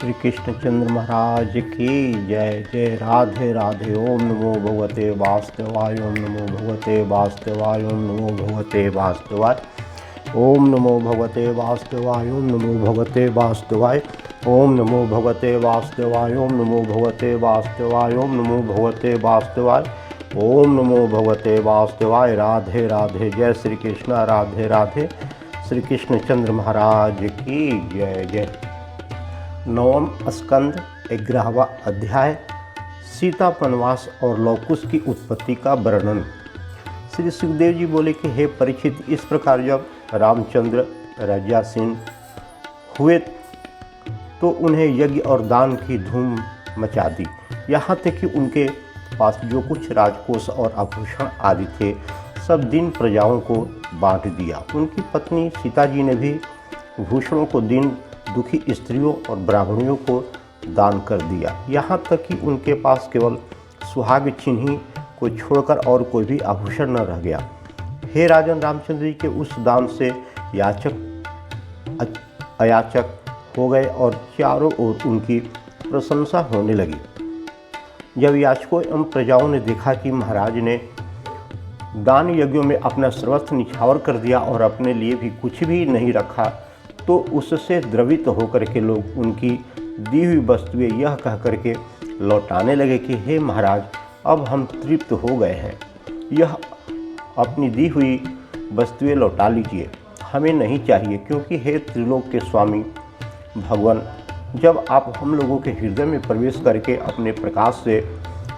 श्री कृष्णचंद्र महाराज की जय। जय राधे राधे। ओम नमो भगवते वासुदेवाय। ओम नमो भगवते वासुदेवाय। ओम नमो भगवते वासुदेवाय। ओम नमो भगवते वासुदेवाय। ओम नमो भगवते वासुदेवाय। ओम नमो भगवते वासुदेवाय। ओम नमो भगवते वासुदेवाय। ओम नमो भगवते वासुदेवाय। ओम नमो भगवते वासुदेवाय। राधे राधे। जय श्री कृष्ण। राधे राधे। श्री कृष्णचंद्र महाराज की जय। जय। नवम स्कंद 11वां अध्याय सीता वनवास और लवकुश की उत्पत्ति का वर्णन। श्री सुखदेव जी बोले कि हे परीक्षित, इस प्रकार जब रामचंद्र राज्यासीन हुए तो उन्हें यज्ञ और दान की धूम मचा दी। यहाँ तक कि उनके पास जो कुछ राजकोष और आभूषण आदि थे सब दीन प्रजाओं को बांट दिया। उनकी पत्नी सीता जी ने भी भूषणों को दीन दुखी स्त्रियों और ब्राह्मणियों को दान कर दिया। यहाँ तक कि उनके पास केवल सुहाग चिन्ह को छोड़कर और कोई भी आभूषण न रह गया। हे राजन, रामचंद्र जी के उस दान से याचक अयाचक हो गए और चारों ओर उनकी प्रशंसा होने लगी। जब याचकों एवं प्रजाओं ने देखा कि महाराज ने दान यज्ञों में अपना सर्वस्व निछावर कर दिया और अपने लिए भी कुछ भी नहीं रखा, तो उससे द्रवित होकर के लोग उनकी दी हुई वस्तुएं यह कह करके लौटाने लगे कि हे महाराज, अब हम तृप्त हो गए हैं, यह अपनी दी हुई वस्तुएं लौटा लीजिए, हमें नहीं चाहिए। क्योंकि हे त्रिलोक के स्वामी भगवान, जब आप हम लोगों के हृदय में प्रवेश करके अपने प्रकाश से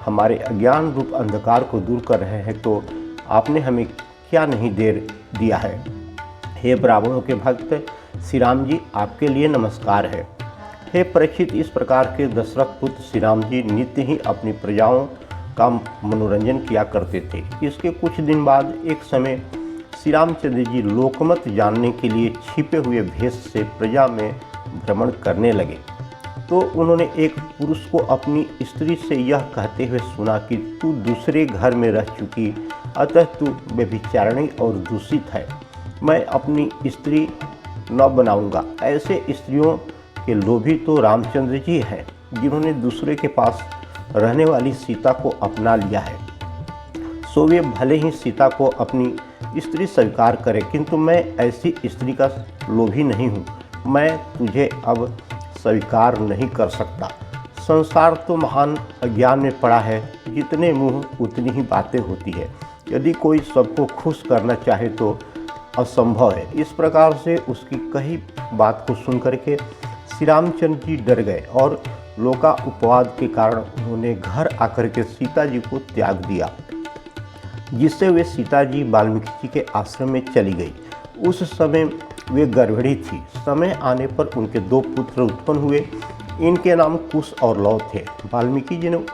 हमारे अज्ञान रूप अंधकार को दूर कर रहे हैं, तो आपने हमें क्या नहीं दे दिया है। हे ब्राह्मणों के भक्त श्री राम जी, आपके लिए नमस्कार है। हे परीक्षित, इस प्रकार के दशरथ पुत्र श्री राम जी नित्य ही अपनी प्रजाओं का मनोरंजन किया करते थे। इसके कुछ दिन बाद एक समय श्री रामचंद्र जी लोकमत जानने के लिए छिपे हुए भेष से प्रजा में भ्रमण करने लगे। तो उन्होंने एक पुरुष को अपनी स्त्री से यह कहते हुए सुना कि तू दूसरे घर में रह चुकी, अतः तू व्यभिचारिणी और दूषित है, मैं अपनी स्त्री न बनाऊंगा। ऐसे स्त्रियों के लोभी तो रामचंद्र जी हैं, जिन्होंने दूसरे के पास रहने वाली सीता को अपना लिया है। सो वे भले ही सीता को अपनी स्त्री स्वीकार करें, किंतु मैं ऐसी स्त्री का लोभी नहीं हूँ, मैं तुझे अब स्वीकार नहीं कर सकता। संसार तो महान अज्ञान में पड़ा है, जितने मुँह उतनी ही बातें होती है। यदि कोई सबको खुश करना चाहे तो असंभव है। इस प्रकार से उसकी कही बात को सुनकर के श्री रामचंद्र जी डर गए और लोका उपवाद के कारण उन्होंने घर आकर के सीता जी को त्याग दिया, जिससे वे सीता जी वाल्मीकि जी के आश्रम में चली गई। उस समय वे गर्भिणी थी। समय आने पर उनके 2 पुत्र उत्पन्न हुए। इनके नाम कुश और लव थे। वाल्मीकि जी ने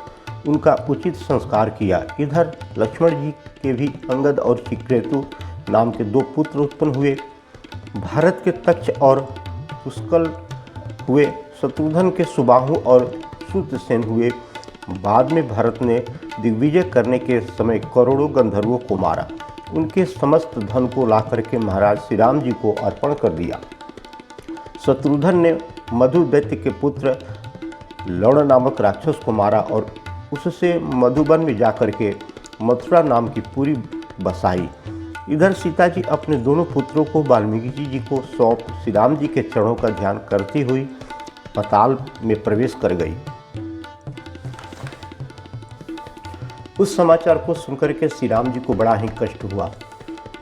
उनका उचित संस्कार किया। इधर लक्ष्मण जी के भी अंगद और चित्रेतु नाम के 2 पुत्र उत्पन्न हुए। भारत के तक्ष और पुष्कल हुए। शत्रुघ्न के सुबाहु और श्रुतसेन हुए। बाद में भरत ने दिग्विजय करने के समय करोड़ों गंधर्वों को मारा। उनके समस्त धन को लाकर के महाराज श्री राम जी को अर्पण कर दिया। शत्रुघ्न ने मधु दैत्य के पुत्र लवण नामक राक्षस को मारा और उससे मधुबन में जाकर के मथुरा नाम की पूरी बसाई। इधर सीता जी अपने दोनों पुत्रों को वाल्मीकि जी को सौंप श्री राम जी के चरणों का ध्यान करती हुई पाताल में प्रवेश कर गई। उस समाचार को सुनकर के श्री राम जी को बड़ा ही कष्ट हुआ।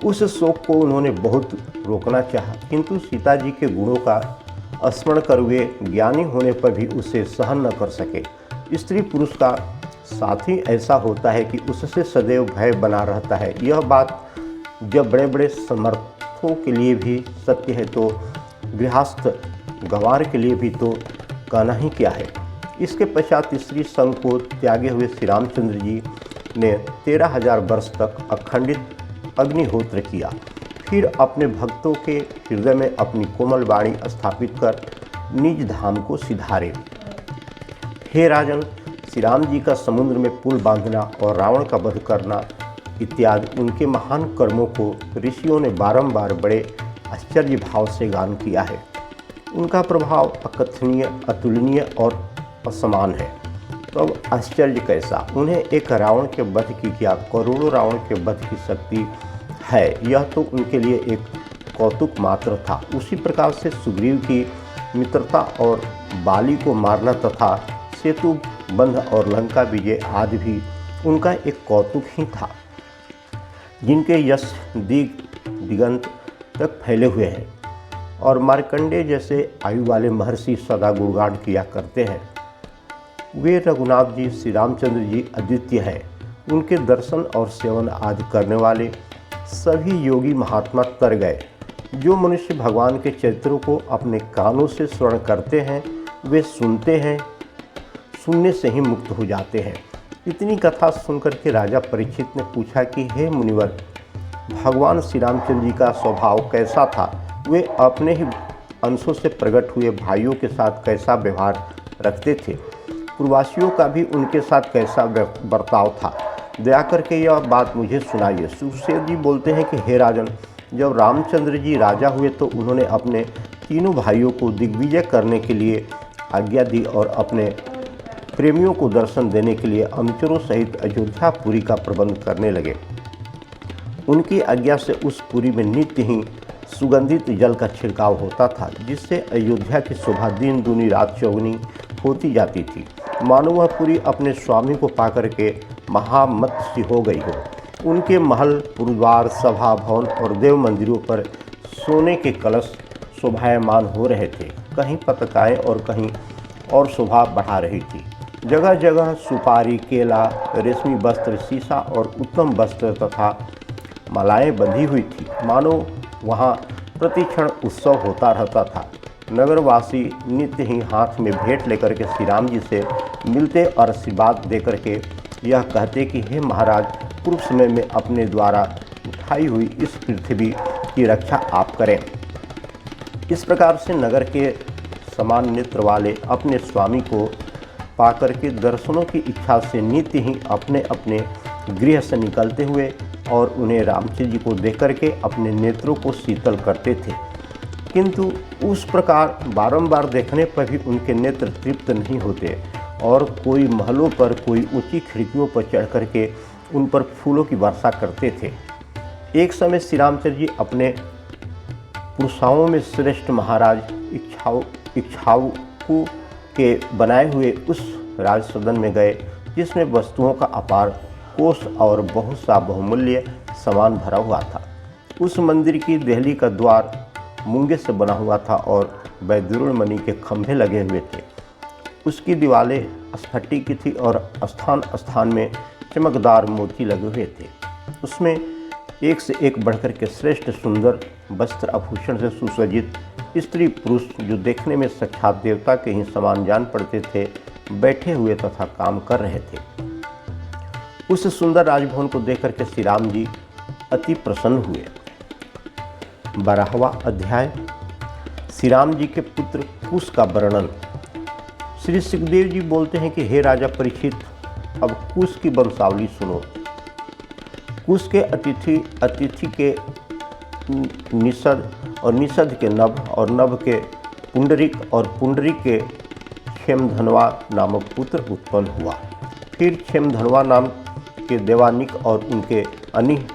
उस शोक को उन्होंने बहुत रोकना चाहा, किंतु सीता जी के गुणों का स्मरण कर वे ज्ञानी होने पर भी उसे सहन न कर सके। स्त्री पुरुष का साथी ऐसा होता है कि उससे सदैव भय बना रहता है। यह बात जब बड़े बड़े समर्थों के लिए भी सत्य है, तो गृहस्थ गंवार के लिए भी तो कहना ही क्या है। इसके पश्चात स्त्री संग को त्यागे हुए श्री रामचंद्र जी ने 13,000 वर्ष तक अखंडित अग्निहोत्र किया। फिर अपने भक्तों के हृदय में अपनी कोमल वाणी स्थापित कर निज धाम को सिधारे। हे राजन, श्री राम जी का समुद्र में पुल बांधना और रावण का वध करना इत्यादि उनके महान कर्मों को ऋषियों ने बारंबार बड़े आश्चर्य भाव से गान किया है। उनका प्रभाव अकथनीय, अतुलनीय और असमान है। तो अब आश्चर्य कैसा, उन्हें एक रावण के वध की क्या करोड़ों रावण के वध की शक्ति है, यह तो उनके लिए एक कौतुक मात्र था। उसी प्रकार से सुग्रीव की मित्रता और बाली को मारना तथा सेतु बंध और लंका विजय आदि भी उनका एक कौतुक ही था, जिनके यश दिगंत तक फैले हुए हैं। और मार्कंडेय जैसे आयु वाले महर्षि सदा गुणगान किया करते हैं। वे रघुनाथ जी, श्री रामचंद्र जी अद्वितीय हैं। उनके दर्शन और सेवन आदि करने वाले सभी योगी महात्मा तर गए। जो मनुष्य भगवान के चरित्रों को अपने कानों से श्रवण करते हैं, वे सुनते हैं, सुनने से ही मुक्त हो जाते हैं। इतनी कथा सुनकर के राजा परीक्षित ने पूछा कि हे मुनिवर, भगवान श्री रामचंद्र जी का स्वभाव कैसा था? वे अपने ही अंशों से प्रकट हुए भाइयों के साथ कैसा व्यवहार रखते थे? पूर्ववासियों का भी उनके साथ कैसा बर्ताव था? दया करके यह बात मुझे सुनाइए। सुखदेव जी बोलते हैं कि हे राजन, जब रामचंद्र जी राजा हुए तो उन्होंने अपने तीनों भाइयों को दिग्विजय करने के लिए आज्ञा दी और अपने प्रेमियों को दर्शन देने के लिए अनुचरों सहित अयोध्यापुरी का प्रबंध करने लगे। उनकी आज्ञा से उस पुरी में नित्य ही सुगंधित जल का छिड़काव होता था, जिससे अयोध्या की शोभा दिन दूनी रात चौगुनी होती जाती थी। मानो वह पुरी अपने स्वामी को पाकर के महामत्स्य हो गई हो। उनके महल, गुरुद्वार, सभा भवन और देव मंदिरों पर सोने के कलश शोभायमान हो रहे थे। कहीं पताकाएं और कहीं और शोभा बढ़ा रही थी। जगह जगह सुपारी, केला, रेशमी वस्त्र, सीसा और उत्तम वस्त्र तथा मालाएं बंधी हुई थी। मानो वहाँ प्रतिक्षण उत्सव होता रहता था। नगरवासी नित्य ही हाथ में भेंट लेकर के श्री राम जी से मिलते और आशीर्वाद देकर के यह कहते कि हे महाराज, पूर्व समय में अपने द्वारा उठाई हुई इस पृथ्वी की रक्षा आप करें। इस प्रकार से नगर के समान नेत्र वाले अपने स्वामी को पाकर के दर्शनों की इच्छा से नित्य ही अपने अपने गृह से निकलते हुए और उन्हें रामचंद्र जी को देख करके अपने नेत्रों को शीतल करते थे। किंतु उस प्रकार बारंबार देखने पर भी उनके नेत्र तृप्त नहीं होते और कोई महलों पर, कोई ऊंची खिड़कियों पर चढ़ करके उन पर फूलों की वर्षा करते थे। एक समय श्री रामचंद्र जी अपने पुरुषाओं में श्रेष्ठ महाराज इक्ष्वाकु के बनाए हुए उस राज सदन में गए, जिसमें वस्तुओं का अपार कोष और बहुत सा बहुमूल्य सामान भरा हुआ था। उस मंदिर की देहली का द्वार मूंगे से बना हुआ था और वैदुरण मणि के खंभे लगे हुए थे। उसकी दीवारें स्फटिक की थी और स्थान स्थान में चमकदार मोती लगे हुए थे। उसमें एक से एक बढ़कर के श्रेष्ठ सुंदर वस्त्र आभूषण से सुसज्जित स्त्री पुरुष, जो देखने में साक्षात देवता के ही समान जान पड़ते थे, बैठे हुए तथा काम कर रहे थे। उस सुंदर राजभवन को देखकर के श्री राम जी अति प्रसन्न हुए। 12वां अध्याय, श्री राम जी के पुत्र कुश का वर्णन। श्री सुखदेव जी बोलते हैं कि हे राजा परीक्षित, अब कुश की वंशावली सुनो। कुश के अतिथि के निषद और निषद के नभ और नभ के पुंडरिक और पुंडरिक के क्षेमधनवा नामक पुत्र उत्पन्न हुआ। फिर क्षेमधनवा नाम के देवानिक और उनके अनिह,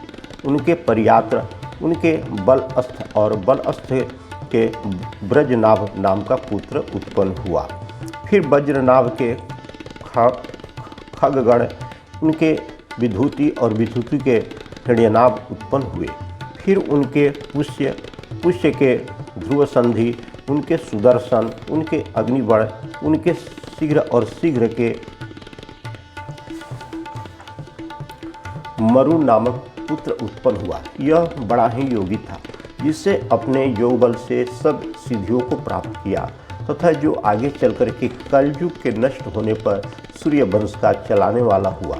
उनके परियात्र, उनके बलअस्थ और बलअस्थ के ब्रजनाभ नाम का पुत्र उत्पन्न हुआ। फिर वज्रनाभ के खगगण, उनके विधूति और विधूति के हिरण्यनाभ उत्पन्न हुए। फिर उनके पुष्य के ध्रुवसंधि, उनके सुदर्शन, उनके अग्निवण, उनके शीघ्र और शीघ्र के मरु नामक पुत्र उत्पन्न हुआ। यह बड़ा ही योगी था, जिससे अपने योग बल से सब सिद्धियों को प्राप्त किया तथा जो आगे चलकर के कलयुग के नष्ट होने पर सूर्य वंश का चलाने वाला हुआ।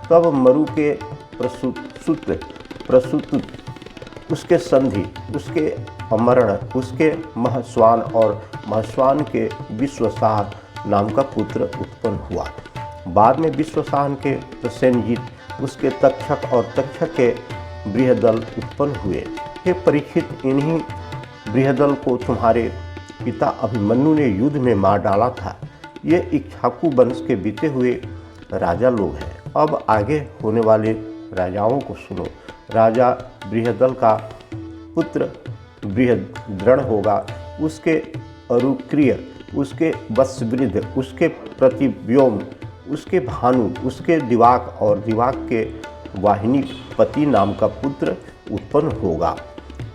तब मरु के प्रसूत, उसके संधि, उसके अमरण, उसके महस्वान और महस्वान के विश्वसाह नाम का पुत्र उत्पन्न हुआ। बाद में विश्वसाहन के प्रसेनजीत, उसके तक्षक और तक्षक के बृहदल उत्पन्न हुए। हे परीक्षित, इन्हीं बृहदल को तुम्हारे पिता अभिमन्यु ने युद्ध में मार डाला था। ये इक्ष्वाकु वंश के बीते हुए राजा लोग हैं। अब आगे होने वाले राजाओं को सुनो। राजा बृहदल का पुत्र बृहद्रण होगा, उसके अरुक्रिय, उसके वत्सवृद्ध, उसके प्रतिव्योम, उसके भानु, उसके दिवाक और दिवाक के वाहिनीपति नाम का पुत्र उत्पन्न होगा।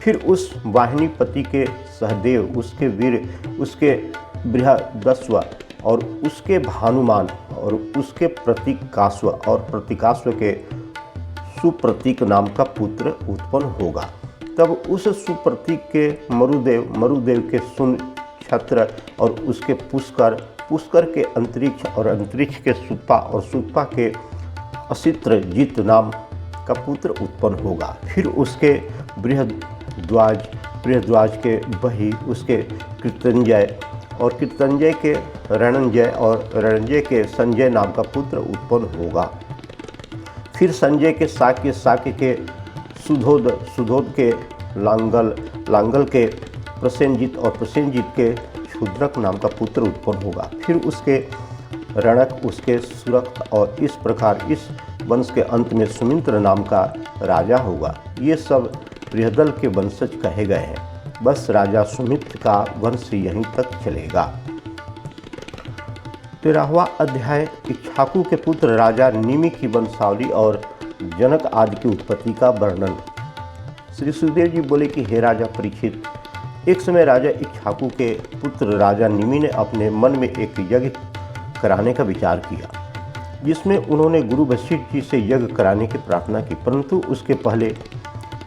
फिर उस वाहिनीपति के सहदेव, उसके वीर, उसके बृहदस्व और उसके भानुमान और उसके प्रतीकास्व और प्रतीकास्व के सुप्रतीक नाम का पुत्र उत्पन्न होगा। तब उस सुप्रतीक के मरुदेव, मरुदेव के सुन छत्र और उसके पुष्कर, पुष्कर के अंतरिक्ष और अंतरिक्ष के सुत्पा और सुत्पा के असित्रजित नाम का पुत्र उत्पन्न होगा। फिर उसके बृहद्वाज, बृहद्वाज के बही, उसके कृतंजय और कृतंजय के रणंजय और रणंजय के संजय नाम का पुत्र उत्पन्न होगा। फिर संजय के साक्य, साक्य के सुधोद, सुधोद के लांगल, लांगल के प्रसेनजित और प्रसेनजित के क्षुद्रक नाम का पुत्र उत्पन्न होगा। फिर उसके रणक, उसके सुरक्त और इस प्रकार इस वंश के अंत में सुमित्र नाम का राजा होगा। ये सब बृहदल के वंशज कहे गए हैं। बस राजा सुमित्र का वंश यहीं तक चलेगा। 13वां अध्याय इक्ष्वाकु के पुत्र राजा निमि की वंशावली और जनक आदि की उत्पत्ति का वर्णन। श्री सुखदेव जी बोले कि हे राजा परीक्षित, एक समय राजा इक्ष्वाकु के पुत्र राजा निमि ने अपने मन में एक यज्ञ कराने का विचार किया, जिसमें उन्होंने गुरु वशिष्ठ जी से यज्ञ कराने की प्रार्थना की। परंतु उसके पहले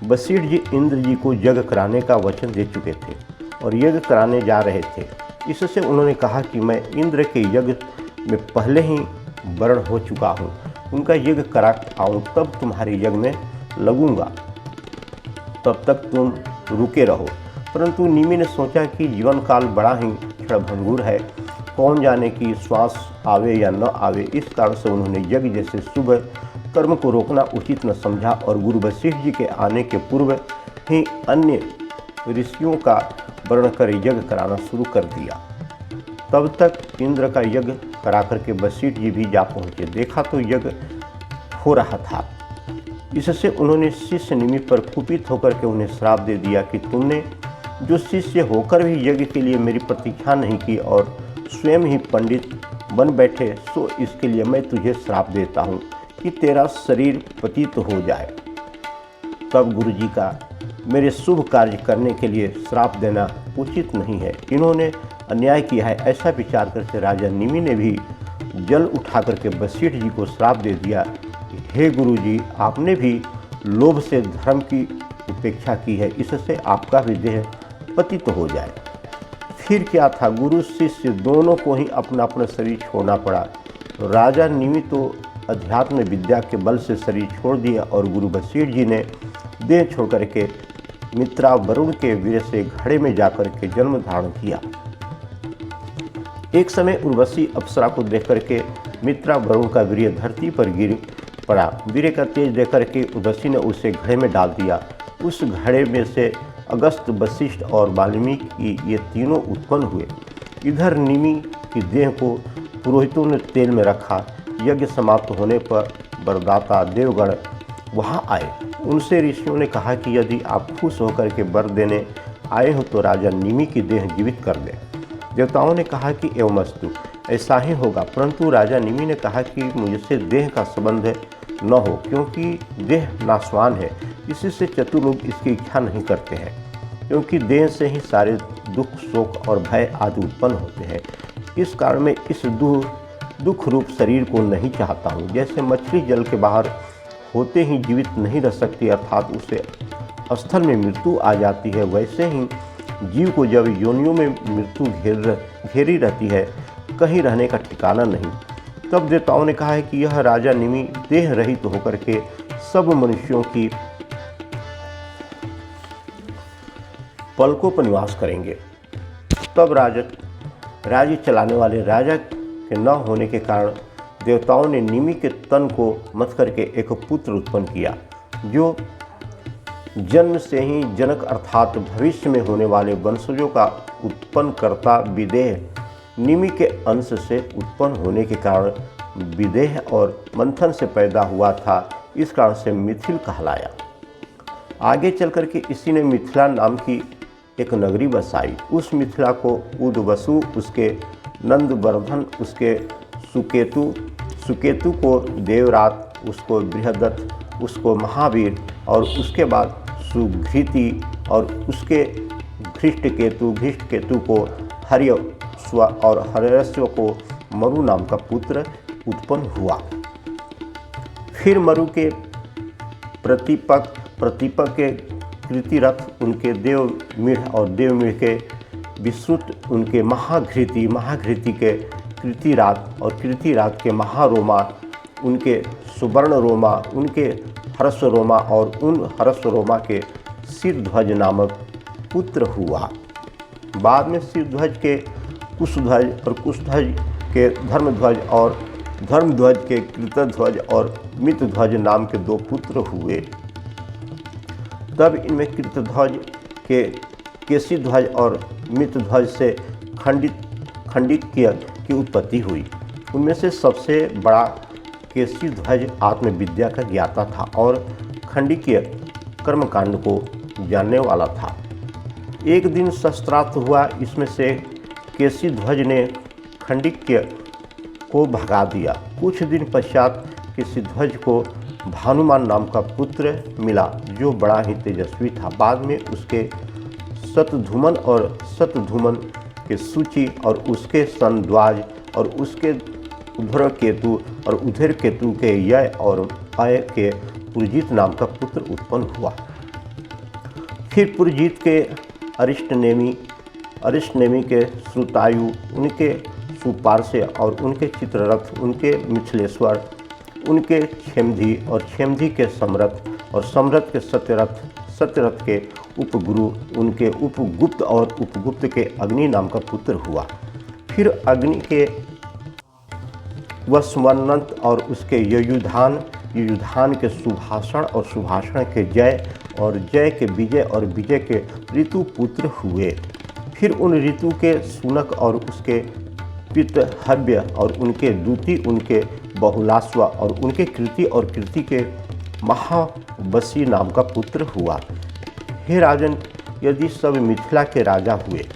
वशिष्ठ जी इंद्र जी को यज्ञ कराने का वचन दे चुके थे और यज्ञ कराने जा रहे थे। इससे उन्होंने कहा कि मैं इंद्र के यज्ञ में पहले ही वर्ण हो चुका हूँ, उनका यज्ञ करा आऊँ तब तुम्हारे यज्ञ में लगूंगा, तब तक तुम रुके रहो। परंतु निमि ने सोचा कि जीवन काल बड़ा ही क्षणभंगुर है, कौन जाने कि श्वास आवे या न आवे। इस कारण से उन्होंने यज्ञ जैसे शुभ कर्म को रोकना उचित न समझा और गुरु वशिष्ठ जी के आने के पूर्व ही अन्य ऋषियों का वर्ण कर यज्ञ कराना शुरू कर दिया। तब तक इंद्र का यज्ञ करा करके वशिष्ठ जी भी जा पहुँचे। देखा तो यज्ञ हो रहा था। इससे उन्होंने शिष्य निमि पर कुपित होकर के उन्हें श्राप दे दिया कि तुमने जो शिष्य होकर भी यज्ञ के लिए मेरी प्रतीक्षा नहीं की और स्वयं ही पंडित बन बैठे, सो इसके लिए मैं तुझे श्राप देता हूँ कि तेरा शरीर पतित हो जाए। तब गुरु जी का मेरे शुभ कार्य करने के लिए श्राप देना उचित नहीं है, इन्होंने अन्याय किया है। ऐसा विचार करके राजा निमि ने भी जल उठा करके वशिष्ठ जी को श्राप दे दिया, हे गुरु जी, आपने भी लोभ से धर्म की उपेक्षा की है, इससे आपका भी देह पतित हो जाए। फिर क्या था, गुरु शिष्य दोनों को ही अपना अपना शरीर छोड़ना पड़ा। तो राजा निमि तो अध्यात्म विद्या के बल से शरीर छोड़ दिया और गुरु वशिष्ठ जी ने देह छोड़ करके मित्रा वरुण के वीर से घड़े में जाकर के जन्म धारण किया। एक समय उर्वशी अप्सरा को देख करके मित्रा वरुण का वीर्य धरती पर गिर पड़ा। वीर्य का तेज देख करके उर्वशी ने उसे घड़े में डाल दिया। उस घड़े में से अगस्त, वशिष्ठ और वाल्मीकि ये तीनों उत्पन्न हुए। इधर निमि की देह को पुरोहितों ने तेल में रखा। यज्ञ समाप्त होने पर वरदाता देवगण वहाँ आए। उनसे ऋषियों ने कहा कि यदि आप खुश होकर के वर देने आए हो तो राजा निमि की देह जीवित कर दें। देवताओं ने कहा कि एवमस्तु, ऐसा ही होगा। परंतु राजा निमि ने कहा कि मुझसे देह का संबंध न हो, क्योंकि देह नाशवान है। इसी से चतुर लोग इसकी इच्छा नहीं करते हैं, क्योंकि देह से ही सारे दुख, शोक और भय आदि उत्पन्न होते हैं। इस कारण मैं इस दुख रूप शरीर को नहीं चाहता हूँ। जैसे मछली जल के बाहर होते ही जीवित नहीं रह सकती, अर्थात उसे स्थल में मृत्यु आ जाती है, वैसे ही जीव को जब योनियों में मृत्यु घेरी रहती है, कहीं रहने का ठिकाना नहीं। तब देवताओं ने कहा है कि यह राजा निमि देह रहित होकर के सब मनुष्यों की पलकों पर निवास करेंगे। तब राज्य चलाने वाले राजा के न होने के कारण देवताओं ने निमि के तन को मथ करके एक पुत्र उत्पन्न किया, जो जन्म से ही जनक अर्थात भविष्य में होने वाले वंशजों का उत्पन्न करता विदेह निमि के अंश से उत्पन्न होने के कारण विदेह और मंथन से पैदा हुआ था, इस कारण से मिथिल कहलाया। आगे चल कर के इसी ने मिथिला नाम की एक नगरी बसाई। उस मिथिला को उदवसु, उसके नंदवर्धन, उसके सुकेतु को देवरात, उसको बृहदत्त, उसको महावीर और उसके बाद सुघृति और उसके घृष्ट केतु को हर्यस्व और हर्यस्व को मरु नाम का पुत्र उत्पन्न हुआ। फिर मरु के प्रतिपक के कृतिरथ, उनके देवमीढ़ और देवमीढ़ के विश्रुत, उनके महाघृति के कृतिरात और कृतिरात के महारोमा, उनके सुवर्ण रोमा, उनके हर्षरोमा और उन हर्षरोमा के शिरध्वज नामक पुत्र हुआ। बाद में शिरध्वज के कुशध्वज और कुशध्वज के धर्मध्वज और धर्मध्वज के कृतध्वज और मितध्वज नाम के 2 पुत्र हुए। तब इनमें कृतध्वज के केशीध्वज और मितध्वज से खंडिक्य की उत्पत्ति हुई। उनमें से सबसे बड़ा केशीध्वज आत्मविद्या का ज्ञाता था और खंडिक्य कर्मकांड को जानने वाला था। एक दिन शस्त्रास्त्र हुआ, इसमें से केशीध्वज ने खंडिक्य को भगा दिया। कुछ दिन पश्चात केशीध्वज को भानुमान नाम का पुत्र मिला, जो बड़ा ही तेजस्वी था। बाद में उसके शतधूमन और शतधूमन के सूची और उसके संद्वाज और उसके उधर केतु और उधर केतु के यय और अय के पुरजीत नाम का पुत्र उत्पन्न हुआ। फिर पुरजीत के अरिष्टनेमी के श्रुतायु, उनके सुपार्श्य और उनके चित्ररथ, उनके मिथिलेश्वर, उनके क्षेमधी और क्षेमधी के सम्रत और सम्रत के सत्यरथ के उपगुरु, उनके उपगुप्त और उपगुप्त के अग्नि नाम का पुत्र हुआ। फिर अग्नि के वसवन्नत और उसके युयुधान के सुभाषण और सुभाषण के जय और जय के विजय और विजय के ऋतु पुत्र हुए। फिर उन ऋतु के सुनक और उसके पितहव्य और उनके दूती, उनके बहुलाश्व और उनके कृति और कृति के महाबसी नाम का पुत्र हुआ। हे राजन, यदि सब मिथिला के राजा हुए,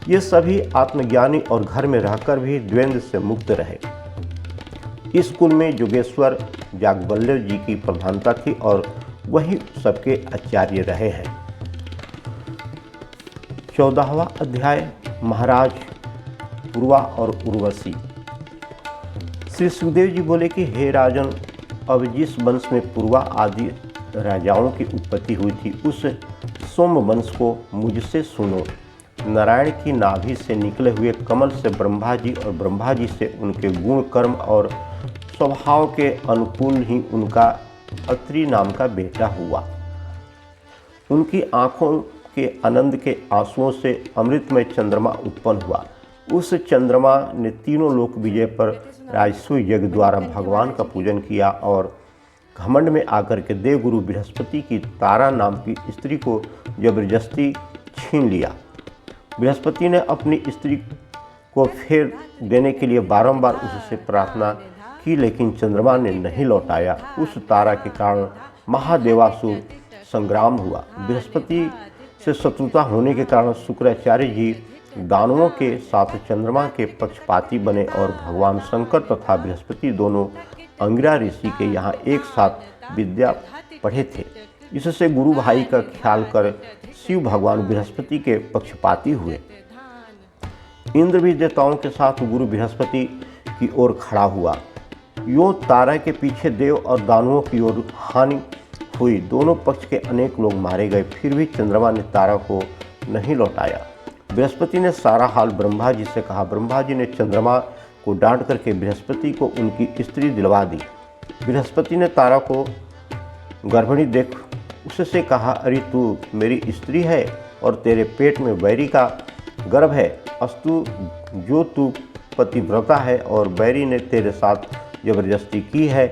ये सभी आत्मज्ञानी और घर में रहकर भी द्वंद्व से मुक्त रहे। इस कुल में योगेश्वर याज्ञवल्क्य जी की प्रधानता थी और वही सबके आचार्य रहे हैं। 14वां अध्याय, महाराज पूर्वा और उर्वशी। श्री सुखदेव जी बोले कि हे राजन, अब जिस वंश में पूर्वा आदि राजाओं की उत्पत्ति हुई थी, उस सोम वंश को मुझसे सुनो। नारायण की नाभि से निकले हुए कमल से ब्रह्मा जी और ब्रह्मा जी से उनके गुण, कर्म और स्वभाव के अनुकूल ही उनका अत्रि नाम का बेटा हुआ। उनकी आँखों के आनंद के आंसुओं से अमृतमय चंद्रमा उत्पन्न हुआ। उस चंद्रमा ने तीनों लोक विजय पर राजसूय यज्ञ द्वारा भगवान का पूजन किया और घमंड में आकर के देवगुरु बृहस्पति की तारा नाम की स्त्री को जबरदस्ती छीन लिया। बृहस्पति ने अपनी स्त्री को फेर देने के लिए बारंबार उससे प्रार्थना की, लेकिन चंद्रमा ने नहीं लौटाया। उस तारा के कारण महादेवासुर संग्राम हुआ। बृहस्पति से शत्रुता होने के कारण शुक्राचार्य जी दानवों के साथ चंद्रमा के पक्षपाती बने और भगवान शंकर तथा बृहस्पति दोनों अंगिरा ऋषि के यहाँ एक साथ विद्या पढ़े थे। इससे गुरु भाई का ख्याल कर शिव भगवान बृहस्पति के पक्षपाती हुए। इंद्र भी देवताओं के साथ गुरु बृहस्पति की ओर खड़ा हुआ। यूं तारा के पीछे देव और दानवों की ओर हानि हुई। दोनों पक्ष के अनेक लोग मारे गए, फिर भी चंद्रमा ने तारा को नहीं लौटाया। बृहस्पति ने सारा हाल ब्रह्मा जी से कहा। ब्रह्मा जी ने चंद्रमा को डांट करके बृहस्पति को उनकी स्त्री दिलवा दी। बृहस्पति ने तारा को गर्भिणी देख उससे कहा, अरे तू मेरी स्त्री है और तेरे पेट में बैरी का गर्भ है। अस्तु जो तू पतिव्रता है और बैरी ने तेरे साथ जबरदस्ती की है,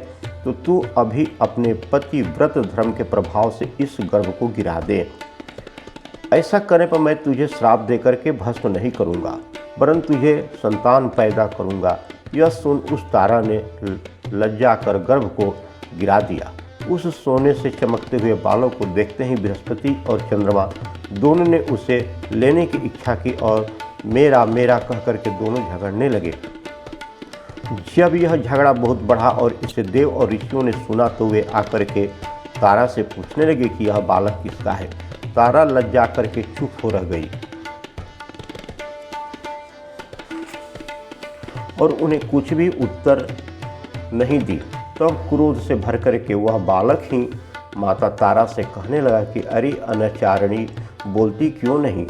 तो तू अभी अपने पतिव्रत धर्म के प्रभाव से इस गर्भ को गिरा दे। ऐसा करने पर मैं तुझे श्राप देकर के भस्म नहीं करूँगा, वरन तुझे संतान पैदा करूँगा। यह सुन उस तारा ने लज्जा कर गर्भ को गिरा दिया। उस सोने से चमकते हुए बालों को देखते ही बृहस्पति और चंद्रमा दोनों ने उसे लेने की इच्छा की और मेरा मेरा कह करके दोनों झगड़ने लगे। जब यह झगड़ा बहुत बढ़ा और इसे देव और ऋषियों ने सुना तो वे आकर के तारा से पूछने लगे कि यह बालक किसका है। तारा लज्जा करके चुप हो रह गई और उन्हें कुछ भी उत्तर नहीं दी। तब क्रोध से भर करके वह बालक ही माता तारा से कहने लगा कि अरे अनाचारिणी, बोलती क्यों नहीं,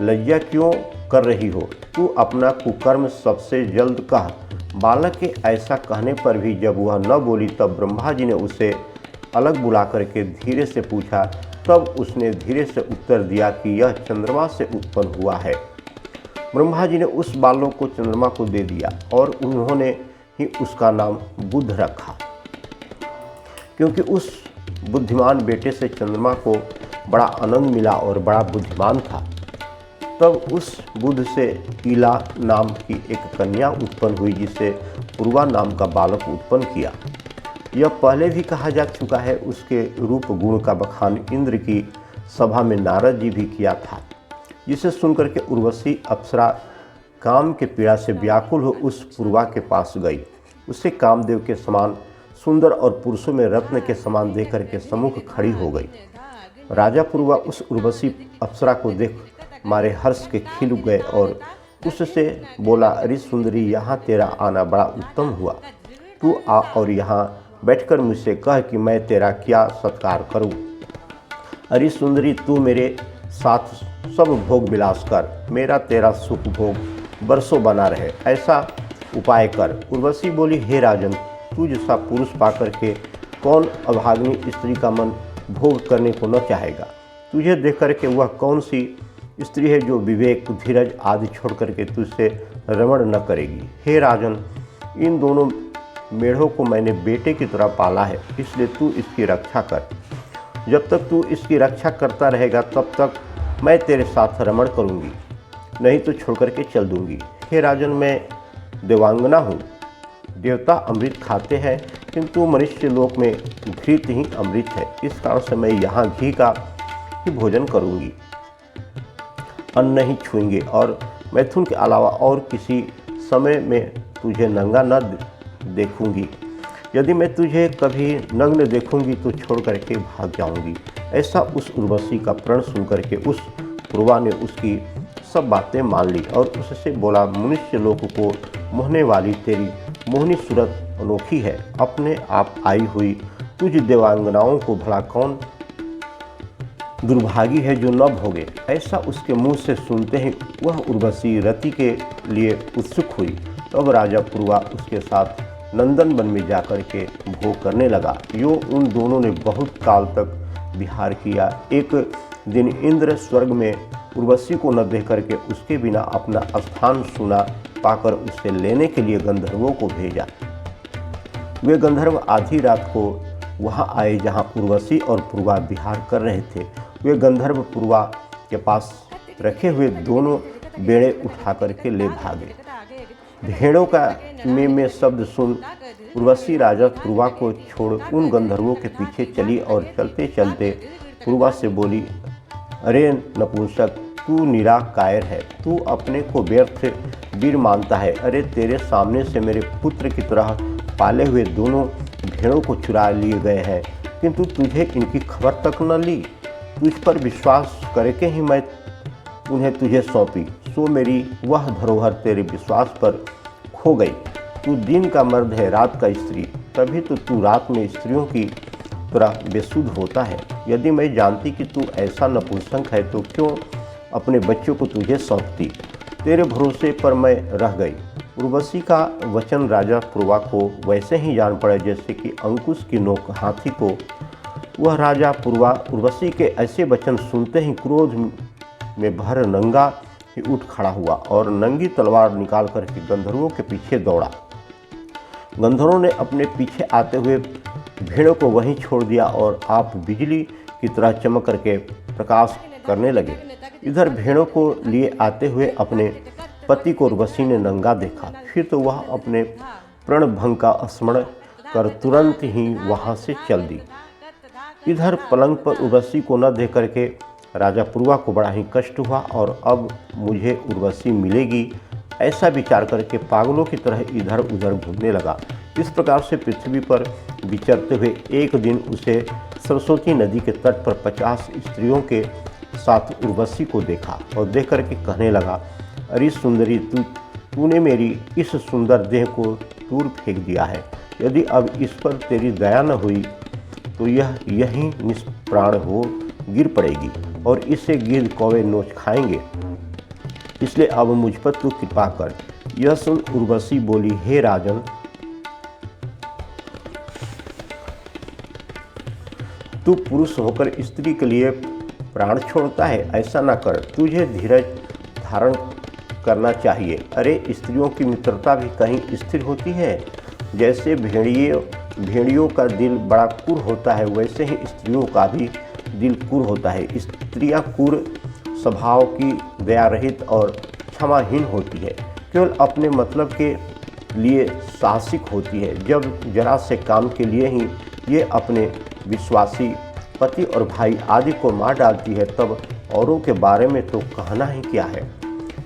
लज्जा क्यों कर रही हो, तू अपना कुकर्म सबसे जल्द कह। बालक के ऐसा कहने पर भी जब वह न बोली तब ब्रह्मा जी ने उसे अलग बुला करके धीरे से पूछा। तब उसने धीरे से उत्तर दिया कि यह चंद्रमा से उत्पन्न हुआ है। ब्रह्मा जी ने उस बालक को चंद्रमा को दे दिया और उन्होंने ही उसका नाम बुध रखा, क्योंकि उस बुद्धिमान बेटे से चंद्रमा को बड़ा आनंद मिला और बड़ा बुद्धिमान था। तब उस बुध से ईला नाम की एक कन्या उत्पन्न हुई, जिसे पूर्वा नाम का बालक उत्पन्न किया। यह पहले भी कहा जा चुका है। उसके रूप गुण का बखान इंद्र की सभा में नारद जी भी किया था, जिसे सुनकर के उर्वशी अप्सरा काम के पीड़ा से व्याकुल हो उस पूर्वा के पास गई। उसे कामदेव के समान सुंदर और पुरुषों में रत्न के समान देकर के सम्मुख खड़ी हो गई। राजा पूर्वा उस उर्वशी अप्सरा को देख मारे हर्ष के खिल गए और उससे बोला, अरे सुंदरी, यहाँ तेरा आना बड़ा उत्तम हुआ। तू आ और यहाँ बैठकर मुझसे कह कि मैं तेरा क्या सत्कार करूँ। अरे सुंदरी, तू मेरे साथ सब भोग विलास कर, मेरा तेरा सुख भोग बरसों बना रहे, ऐसा उपाय कर। उर्वशी बोली, हे राजन, तू जैसा पुरुष पाकर के कौन अभागिनी स्त्री का मन भोग करने को न चाहेगा। तुझे देख कर के वह कौन सी स्त्री है जो विवेक, धीरज आदि छोड़ करके तुझसे रमण न करेगी। हे राजन, इन दोनों मेढ़ों को मैंने बेटे की तरह पाला है, इसलिए तू इसकी रक्षा कर। जब तक तू इसकी रक्षा करता रहेगा तब तक मैं तेरे साथ रमण करूंगी, नहीं तो छोड़ करके चल दूंगी। हे राजन, मैं देवांगना हूँ। देवता अमृत खाते हैं, किंतु मनुष्य लोक में घृत ही अमृत है। इस कारण से मैं यहाँ घी का ही भोजन करूंगी, अन्न नहीं छूएंगे और मैथुन के अलावा और किसी समय में तुझे नंगा न देखूंगी। यदि मैं तुझे कभी नग्न देखूंगी तो छोड़ करके भाग जाऊंगी। ऐसा उस उर्वशी का प्रण सुनकर के उस पूर्वा ने उसकी सब बातें मान ली और उससे बोला, मनुष्य लोक को मोहने वाली तेरी मोहनी सूरत अनोखी है, अपने आप आई हुई तुझ देवांगनाओं को भला कौन दुर्भागी है जो न भोगे। ऐसा उसके मुंह से सुनते ही वह उर्वशी रति के लिए उत्सुक हुई। तब राजा पूर्वा उसके साथ नंदन वन में जाकर के भोग करने लगा। यो उन दोनों ने बहुत काल तक विहार किया। एक दिन इंद्र स्वर्ग में उर्वशी को न देख करके उसके बिना अपना स्थान सुना पाकर उसे लेने के लिए गंधर्वों को भेजा। वे गंधर्व आधी रात को वहां आए जहां उर्वशी और पूर्वा विहार कर रहे थे। वे गंधर्व पूर्वा के पास रखे हुए दोनों बेड़े उठा करके ले भागे। भेड़ों का में शब्द सुन उर्वशी राजा पूर्वा को छोड़ उन गंधर्वों के पीछे चली और चलते चलते पूर्वा से बोली, अरे नपुंसक, तू निरा कायर है, तू अपने को व्यर्थ वीर मानता है। अरे तेरे सामने से मेरे पुत्र की तरह पाले हुए दोनों भेड़ों को चुरा लिए गए हैं, किंतु तुझे इनकी खबर तक न ली। तुझ पर विश्वास करके ही मैं उन्हें तुझे सौंपी, सो मेरी वह धरोहर तेरे विश्वास पर खो गई। तू दिन का मर्द है, रात का स्त्री, तभी तो तू रात में स्त्रियों की तरह बेसुध होता है। यदि मैं जानती कि तू ऐसा नपुंसक है तो क्यों अपने बच्चों को तुझे सौंपती। तेरे भरोसे पर मैं रह गई। उर्वशी का वचन राजा पूर्वा को वैसे ही जान पड़ा जैसे कि अंकुश की नोक हाथी को। वह राजा पूर्वा उर्वशी के ऐसे वचन सुनते ही क्रोध में भर नंगा ही उठ खड़ा हुआ और नंगी तलवार निकाल करके गंधर्वों के पीछे दौड़ा। गंधर्वों ने अपने पीछे आते हुए भेड़ों को वहीं छोड़ दिया और आप बिजली की तरह चमक करके प्रकाश करने लगे। इधर भेड़ों को लिए आते हुए अपने पति को उर्वशी ने नंगा देखा। फिर तो वह अपने प्रणभंग का स्मरण कर तुरंत ही वहाँ से चल दी। इधर पलंग पर उर्वशी को न देख करके राजा पुरवा को बड़ा ही कष्ट हुआ और अब मुझे उर्वशी मिलेगी ऐसा विचार करके पागलों की तरह इधर उधर घूमने लगा। इस प्रकार से पृथ्वी पर विचरते हुए एक दिन उसे सरस्वती नदी के तट पर 50 स्त्रियों के साथ उर्वशी को देखा और देख करके कहने लगा, अरे सुंदरी, तूने मेरी इस सुंदर देह को दूर फेंक दिया है। यदि अब इस पर तेरी दया न हुई तो यह यहीं निष्प्राण हो गिर पड़ेगी और इसे गिद्ध कौवे नोच खाएंगे। इसलिए अब मुझ पर तू कृपा कर। यह सुन उर्वशी बोली, हे राजन, तू पुरुष होकर स्त्री के लिए प्राण छोड़ता है, ऐसा ना कर। तुझे धीरज धारण करना चाहिए। अरे स्त्रियों की मित्रता भी कहीं स्थिर होती है। जैसे भेड़ियों का दिल बड़ा क्रूर होता है, वैसे ही स्त्रियों का भी दिल क्रूर होता है। स्त्रियां क्रूर स्वभाव की, दया रहित और क्षमाहीन होती है, केवल अपने मतलब के लिए साहसिक होती है। जब जरा से काम के लिए ही ये अपने विश्वासी पति और भाई आदि को मार डालती है, तब औरों के बारे में तो कहना ही क्या है।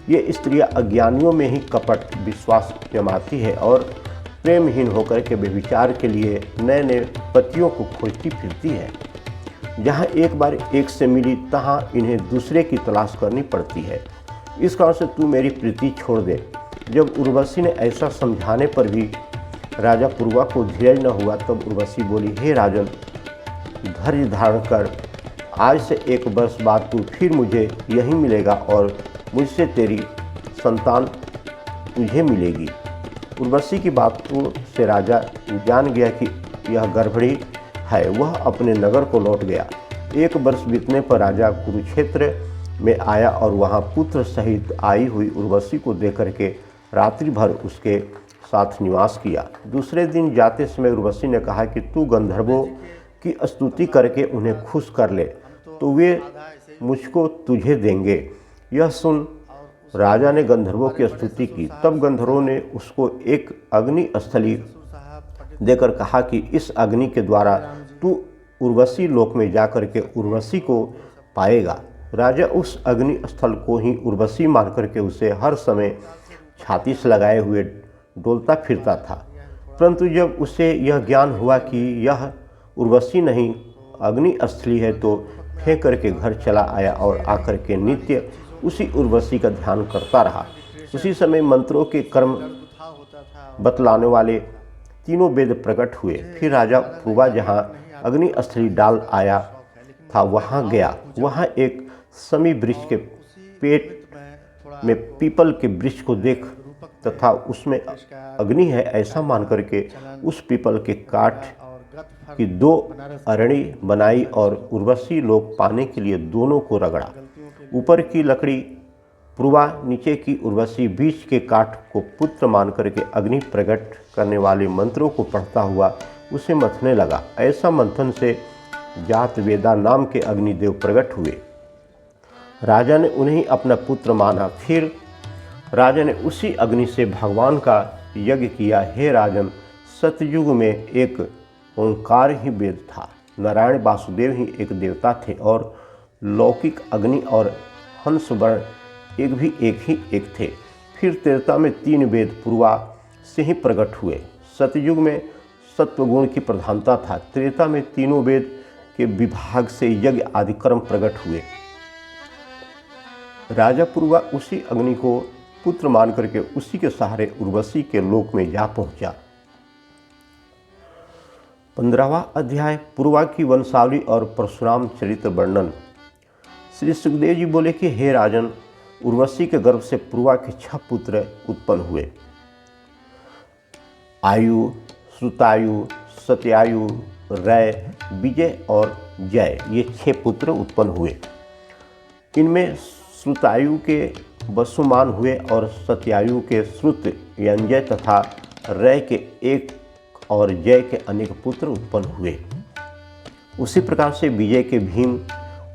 ये स्त्रियां अज्ञानियों में ही कपट विश्वास जमाती है और प्रेमहीन होकर के व्यभिचार के लिए नए नए पतियों को खोजती फिरती है। जहाँ एक बार एक से मिली तहाँ इन्हें दूसरे की तलाश करनी पड़ती है। इस कारण से तू मेरी प्रीति छोड़ दे। जब उर्वशी ने ऐसा समझाने पर भी राजा पुरवा को धीरज न हुआ, तब उर्वशी बोली, हे राजन, धैर्य धारण कर। आज से 1 वर्ष बाद तू फिर मुझे यहीं मिलेगा और मुझसे तेरी संतान तुझे मिलेगी। उर्वशी की बातों से राजा जान गया कि यह गड़बड़ी है। वह अपने नगर को लौट गया। 1 वर्ष बीतने पर राजा कुरुक्षेत्र में आया और वहाँ पुत्र सहित आई हुई उर्वशी को देख करके रात्रि भर उसके साथ निवास किया। दूसरे दिन जाते समय उर्वशी ने कहा कि तू गंधर्वों की स्तुति करके उन्हें खुश कर ले, तो वे मुझको तुझे देंगे। यह सुन राजा ने गंधर्वों की स्तुति की। तब गंधर्वों ने उसको एक अग्नि स्थली देकर कहा कि इस अग्नि के द्वारा तू उर्वशी लोक में जाकर के उर्वशी को पाएगा। राजा उस अग्नि स्थल को ही उर्वशी मान करके उसे हर समय छाती से लगाए हुए डोलता फिरता था। परंतु जब उसे यह ज्ञान हुआ कि यह उर्वशी नहीं अग्नि स्थली है, तो फेंक करके घर चला आया और आकर के नित्य उसी उर्वशी का ध्यान करता रहा। उसी समय मंत्रों के कर्म बतलाने वाले 3 वेद प्रकट हुए। फिर राजा पुरवा जहाँ अग्नि स्थली डाल आया था वहाँ गया। वहाँ एक समी वृक्ष के पेट में पीपल के वृक्ष को देख तथा उसमें अग्नि है ऐसा मान करके उस पीपल के काठ की 2 अरणी बनाई और उर्वशी लोग पाने के लिए दोनों को रगड़ा। ऊपर की लकड़ी पुरवा, नीचे की उर्वशी बीच के काठ को पुत्र मान करके अग्नि प्रकट करने वाले मंत्रों को पढ़ता हुआ उसे मथने लगा। ऐसा मंथन से जात वेदा नाम के अग्निदेव प्रकट हुए। राजा ने उन्हें अपना पुत्र माना। फिर राजा ने उसी अग्नि से भगवान का यज्ञ किया। हे राजन, सतयुग में एक ओंकार ही वेद था। नारायण वासुदेव ही एक देवता थे और लौकिक अग्नि और हंसवर्ण एक थे। फिर त्रेता में 3 वेद पुरवा से ही प्रकट हुए। सतयुग में सत्वगुण की प्रधानता था। त्रेता में तीनों वेद के विभाग से यज्ञ आदि कर्म प्रकट हुए। राजा पुरवा उसी अग्नि को पुत्र मान करके उसी के सहारे उर्वशी के लोक में जा पहुंचा। 15वां अध्याय पुरवा की वंशावली और परशुराम चरित्र वर्णन। श्री सुखदेव जी बोले कि हे राजन, उर्वशी के गर्भ से पुरवा के 6 पुत्र उत्पन्न हुए। आयु, श्रुतायु, सत्यायु, रय, विजय और जय, ये 6 पुत्र उत्पन्न हुए। इनमें श्रुतायु के वसुमान हुए और सत्यायु के श्रुत, यंजय तथा रय के 1 और जय के अनेक पुत्र उत्पन्न हुए। उसी प्रकार से विजय के भीम,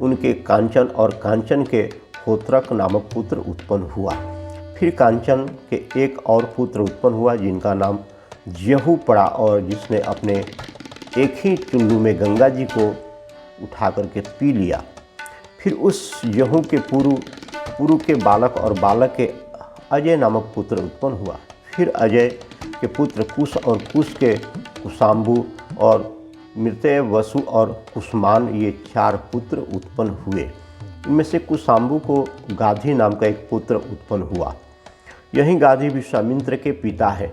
उनके कांचन और कांचन के होत्रक नामक पुत्र उत्पन्न हुआ। फिर कांचन के एक और पुत्र उत्पन्न हुआ जिनका नाम जहू पड़ा, और जिसने अपने एक ही चुल्लू में गंगा जी को उठा करके पी लिया। फिर उस जहू के पुरु के बालक और बालक के अजय नामक पुत्र उत्पन्न हुआ। फिर अजय के पुत्र कुश और कुश के कुशाम्बु और मृतय वसु और कुसमान, ये 4 पुत्र उत्पन्न हुए। इनमें से कुशाम्बु को गाधी नाम का एक पुत्र उत्पन्न हुआ। यही गाधी विश्वामित्र के पिता है।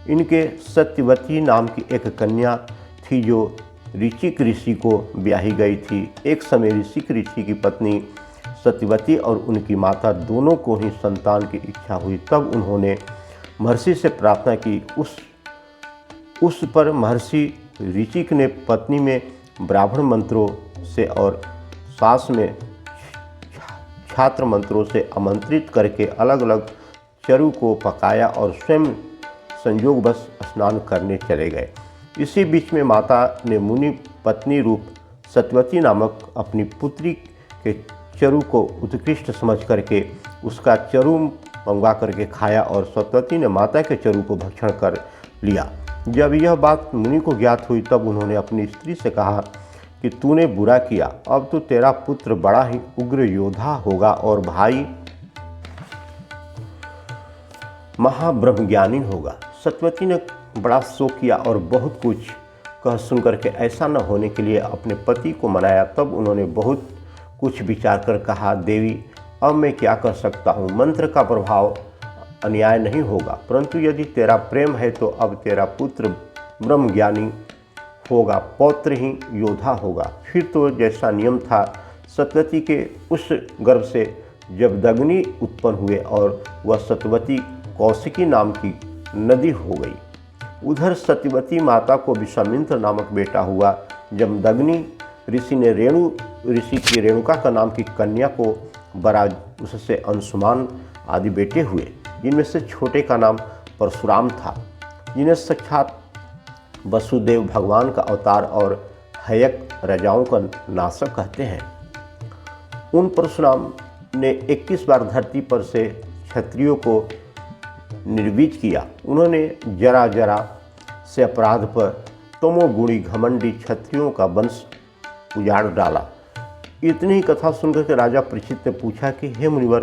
इनके सत्यवती नाम की एक कन्या थी जो ऋचिक ऋषि को ब्याही गई थी। एक समय ऋषिक ऋषि की पत्नी सत्यवती और उनकी माता दोनों को ही संतान की इच्छा हुई। तब उन्होंने महर्षि से प्रार्थना की। उस पर महर्षि ऋचिक ने पत्नी में ब्राह्मण मंत्रों से और सास में छात्र मंत्रों से आमंत्रित करके अलग अलग चरु को पकाया और स्वयं संयोगवश स्नान करने चले गए। इसी बीच में माता ने मुनि पत्नी रूप सत्यवती नामक अपनी पुत्री के चरु को उत्कृष्ट समझ करके उसका चरु मंगवा करके खाया, और सत्यवती ने माता के चरु को भक्षण कर लिया। जब यह बात मुनि को ज्ञात हुई तब उन्होंने अपनी स्त्री से कहा कि तूने बुरा किया, अब तो तेरा पुत्र बड़ा ही उग्र योद्धा होगा और भाई महाब्रह्मज्ञानी होगा। सत्यवती ने बड़ा शोक किया और बहुत कुछ कह सुनकर के ऐसा न होने के लिए अपने पति को मनाया। तब उन्होंने बहुत कुछ विचार कर कहा, देवी अब मैं क्या कर सकता हूँ, मंत्र का प्रभाव अन्याय नहीं होगा, परंतु यदि तेरा प्रेम है तो अब तेरा पुत्र ब्रह्मज्ञानी होगा, पौत्र ही योद्धा होगा। फिर तो जैसा नियम था, सत्यवती के उस गर्भ से जब दग्नि उत्पन्न हुए और वह सत्यवती कौशिकी नाम की नदी हो गई। उधर सत्यवती माता को विश्वामित्र नामक बेटा हुआ। जब दग्नि ऋषि ने रेणु ऋषि की रेणुका का नाम की कन्या को बरा, उससे अंशुमान आदि बेटे हुए, जिनमें से छोटे का नाम परशुराम था, जिन्हें साक्षात वसुदेव भगवान का अवतार और हयक राजाओं का नाशक कहते हैं। उन परशुराम ने 21 बार धरती पर से क्षत्रियों को निर्वीज किया। उन्होंने जरा जरा से अपराध पर तमोगुणी घमंडी क्षत्रियों का वंश उजाड़ डाला। इतनी ही कथा सुनकर के राजा परीक्षित ने पूछा कि हे मुनिवर,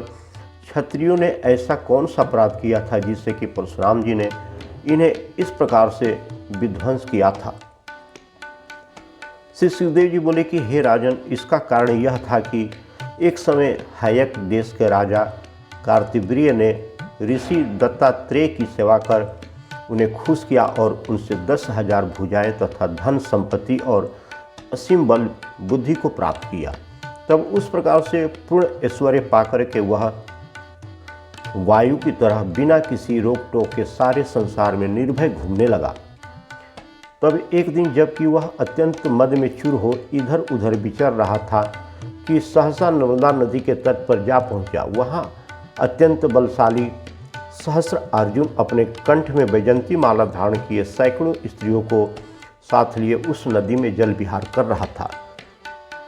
क्षत्रियों ने ऐसा कौन सा अपराध किया था जिससे कि परशुराम जी ने इन्हें इस प्रकार से विध्वंस किया था। श्री सुखदेव जी बोले कि हे राजन, इसका कारण यह था कि एक समय हयक देश के राजा कार्तिवीर्य ने ऋषि दत्तात्रेय की सेवा कर उन्हें खुश किया और उनसे 10,000 भुजाएं तथा धन संपत्ति और असीम बल बुद्धि को प्राप्त किया। तब उस प्रकार से पूर्ण ऐश्वर्य पाकर के वह वायु की तरह बिना किसी रोक टोक के सारे संसार में निर्भय घूमने लगा। तब एक दिन जबकि वह अत्यंत मद में चूर हो इधर उधर विचर रहा था कि सहसा नर्मदा नदी के तट पर जा पहुंचा। वहाँ अत्यंत बलशाली सहस्र अर्जुन अपने कंठ में वैजंती माला धारण किए सैकड़ों स्त्रियों को साथ लिए उस नदी में जल विहार कर रहा था।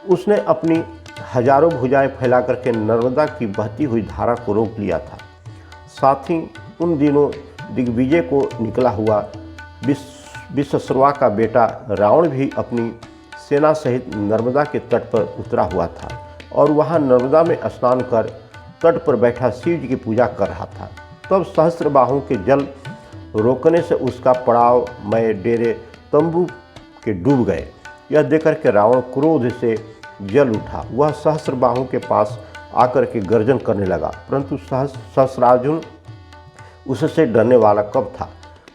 उसने अपनी हजारों भुजाएं फैला करके नर्मदा की बहती हुई धारा को रोक लिया था। साथ ही उन दिनों दिग्विजय को निकला हुआ विश्वश्रवा का बेटा रावण भी अपनी सेना सहित नर्मदा के तट पर उतरा हुआ था और वहां नर्मदा में स्नान कर तट पर बैठा शिव जी की पूजा कर रहा था। तब सहस्त्रबाहु के जल रोकने से उसका पड़ाव में डेरे तंबू के डूब गए। यह देखकर के रावण क्रोध से जल उठा। वह सहस्त्रबाहु के पास आकर के गर्जन करने लगा, परंतु सहस्रार्जुन उससे डरने वाला कब था।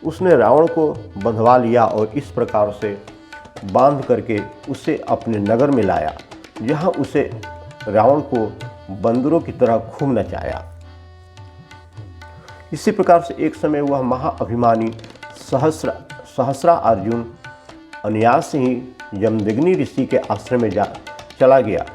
उसने रावण को बंधवा लिया और इस प्रकार से बांध करके उसे अपने नगर में लाया, जहां उसे रावण को बंदरों की तरह खूब नचाया। इसी प्रकार से एक समय वह महाअभिमानी सहस्रा अर्जुन अनायास ही यमदग्नि ऋषि के आश्रम में चला गया।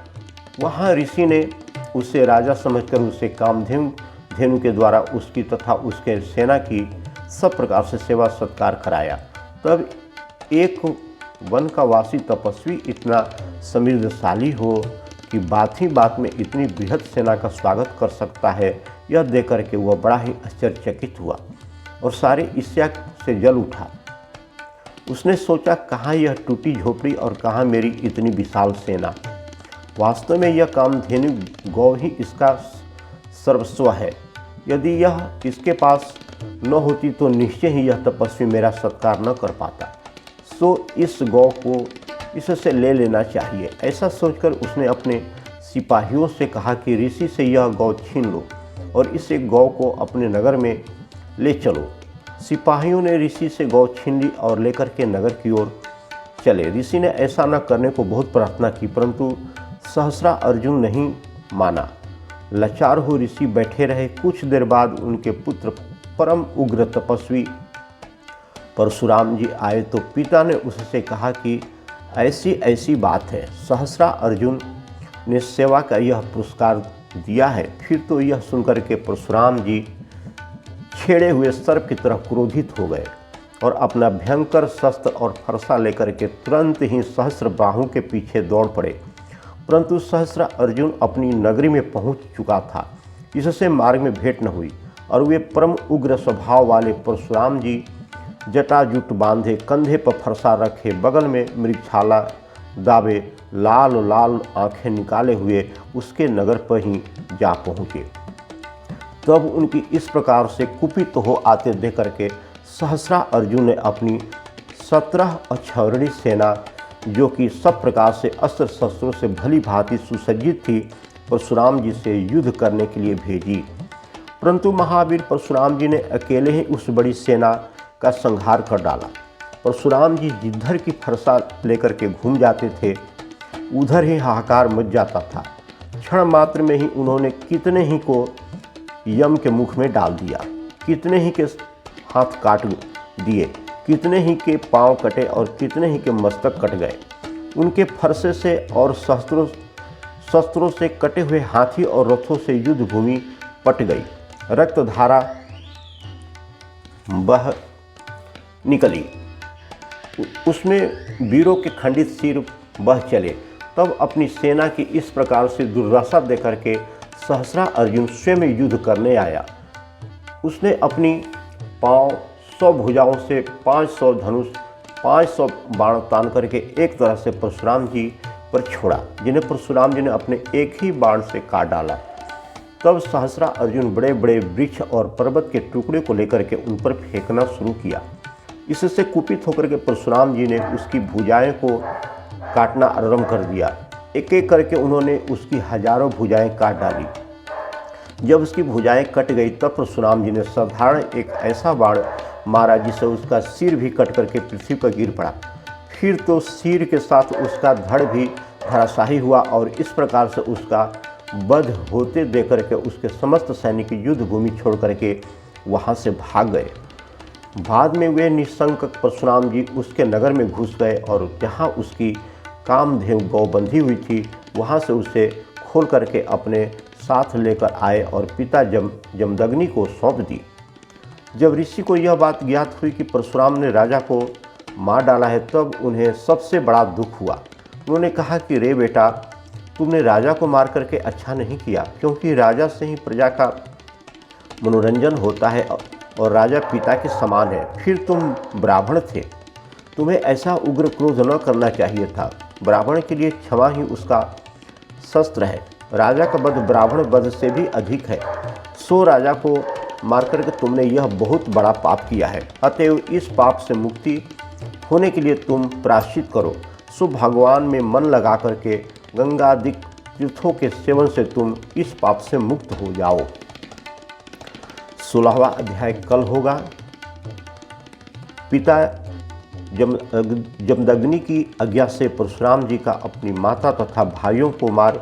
वहाँ ऋषि ने उसे राजा समझकर उसे कामधेनु के द्वारा उसकी तथा उसके सेना की सब प्रकार से सेवा सत्कार कराया। तब एक वन का वासी तपस्वी इतना समृद्धशाली हो कि बात ही बात में इतनी बृहद सेना का स्वागत कर सकता है, यह देख करके वह बड़ा ही आश्चर्यचकित हुआ और सारी ईर्ष्या से जल उठा। उसने सोचा, कहाँ यह टूटी झोपड़ी और कहाँ मेरी इतनी विशाल सेना। वास्तव में यह कामधेनु गौ ही इसका सर्वस्व है। यदि यह इसके पास न होती तो निश्चय ही यह तपस्वी मेरा सत्कार न कर पाता। सो इस गौ को इससे ले लेना चाहिए। ऐसा सोचकर उसने अपने सिपाहियों से कहा कि ऋषि से यह गौ छीन लो और इस गौ को अपने नगर में ले चलो। सिपाहियों ने ऋषि से गौ छीन ली और लेकर के नगर की ओर चले। ऋषि ने ऐसा न करने को बहुत प्रार्थना की, परंतु सहस्रा अर्जुन नहीं माना। लाचार हो ऋषि बैठे रहे। कुछ देर बाद उनके पुत्र परम उग्र तपस्वी परशुराम जी आए तो पिता ने उससे कहा कि ऐसी ऐसी बात है। सहस्रा अर्जुन ने सेवा का यह पुरस्कार दिया है। फिर तो यह सुनकर के परशुराम जी छेड़े हुए सर्प की तरह क्रोधित हो गए और अपना भयंकर शस्त्र और फरसा लेकर के तुरंत ही सहस्र बाहु के पीछे दौड़ पड़े। परंतु सहस्र अर्जुन अपनी नगरी में पहुंच चुका था, इससे मार्ग में भेंट न हुई और वे परम उग्र स्वभाव वाले परशुराम जी जटाजुट बांधे, कंधे पर फरसा रखे, बगल में मृगछाला दावे, लाल लाल आंखें निकाले हुए उसके नगर पर ही जा पहुँचे। तब उनकी इस प्रकार से कुपित हो आते देख करके सहस्रा अर्जुन ने अपनी 17 अक्षौहिणी सेना, जो कि सब प्रकार से अस्त्र शस्त्रों से भली भांति सुसज्जित थी, परशुराम जी से युद्ध करने के लिए भेजी। परंतु महावीर परशुराम जी ने अकेले ही उस बड़ी सेना का संहार कर डाला। परशुराम जी जिधर की फरसा लेकर के घूम जाते थे, उधर ही हाहाकार मच जाता था। क्षण मात्र में ही उन्होंने कितने ही को यम के मुख में डाल दिया, कितने ही के हाथ काट दिए, कितने ही के पांव कटे और कितने ही के मस्तक कट गए। उनके फरसे से और शस्त्रों से कटे हुए हाथी और रथों से युद्ध भूमि पट गई। रक्तधारा बह निकली, उसमें वीरों के खंडित सिर बह चले। तब अपनी सेना की इस प्रकार से दुर्दशा देकर के सहस्रा अर्जुन स्वयं युद्ध करने आया। उसने अपनी पांव 100 भुजाओं से 500 धनुष 500 बाण तान करके एक तरह से परशुराम जी पर छोड़ा, जिन्हें परशुराम जी ने अपने एक ही बाण से काट डाला। तब सहस्रा अर्जुन बड़े बड़े वृक्ष और पर्वत के टुकड़े को लेकर के उन पर फेंकना शुरू किया। इससे कुपित होकर के परशुराम जी ने उसकी भुजाएं को काटना आरंभ कर दिया। एक एक करके उन्होंने उसकी हजारों भुजाएं काट डाली। जब उसकी भुजाएं कट गई तब परशुराम जी ने साधारण एक ऐसा बाण मारा जिससे उसका सिर भी कट करके पृथ्वी पर गिर पड़ा। फिर तो सिर के साथ उसका धड़ भी धराशायी हुआ और इस प्रकार से उसका वध होते देख करके उसके समस्त सैनिक युद्ध भूमि छोड़ करके वहाँ से भाग गए। बाद में वे निशंक परशुराम जी उसके नगर में घुस गए और जहाँ उसकी कामधेनु गौ बंधी हुई थी वहाँ से उसे खोल करके अपने साथ लेकर आए और पिता जमदग्नि को सौंप दी। जब ऋषि को यह बात ज्ञात हुई कि परशुराम ने राजा को मार डाला है, तब उन्हें सबसे बड़ा दुख हुआ। उन्होंने कहा कि रे बेटा, तुमने राजा को मार करके अच्छा नहीं किया, क्योंकि राजा से ही प्रजा का मनोरंजन होता है और राजा पिता के समान है। फिर तुम ब्राह्मण थे, तुम्हें ऐसा उग्र क्रोध न करना चाहिए था। ब्राह्मण के लिए क्षमा ही उसका शस्त्र है। राजा का वध ब्राह्मण वध से भी अधिक है। सो राजा को मार करके तुमने यह बहुत बड़ा पाप किया है। अतएव इस पाप से मुक्ति होने के लिए तुम प्रायश्चित करो। सो भगवान में मन लगा करके गंगादि तीर्थों के सेवन से तुम इस पाप से मुक्त हो जाओ। 16वां अध्याय कल होगा। पिता जमदग्नि की आज्ञा से परशुराम जी का अपनी माता तथा भाइयों को मार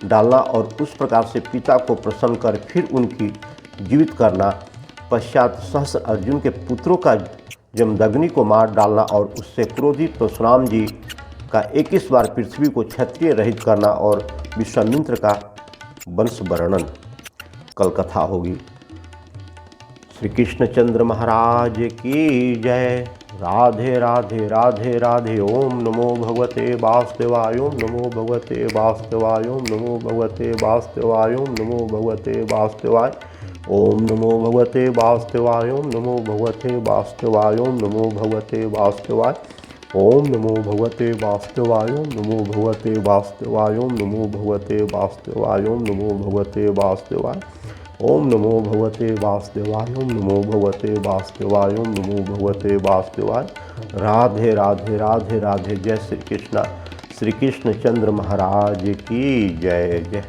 डालना और उस प्रकार से पिता को प्रसन्न कर फिर उनकी जीवित करना, पश्चात सहस्र अर्जुन के पुत्रों का जमदग्नि को मार डालना और उससे क्रोधित परशुराम जी का 21 बार पृथ्वी को क्षत्रिय रहित करना और विश्वामित्र का वंश वर्णन कल कथा होगी। श्री कृष्णचंद्र महाराज की जय। राधे राधे राधे राधे। ओम नमो भगवते वासुदेवाय। ओम नमो भगवते वासुदेवाय। ओम नमो भगवते वासुदेवाय। ओम नमो भगवते वासुदेवाय। ओम नमो भगवते वासुदेवाय। ओम नमो भगवते वासुदेवाय। ओम नमो भगवते वासुदेवाय। ओम नमो भगवते वासुदेवाय। ओम नमो भगवते वासुदेवाय। ओम नमो भगवते वासुदेवाय। ओम नमो भगवते वासुदेवाय। ओम नमो भगवते वासुदेवाय। ओम नमो भगवते वासुदेवाय। ओम नमो भगवते वासुदेवाय। राधे राधे राधे राधे। जय श्री कृष्ण। श्री कृष्णचंद्र महाराज की जय जय।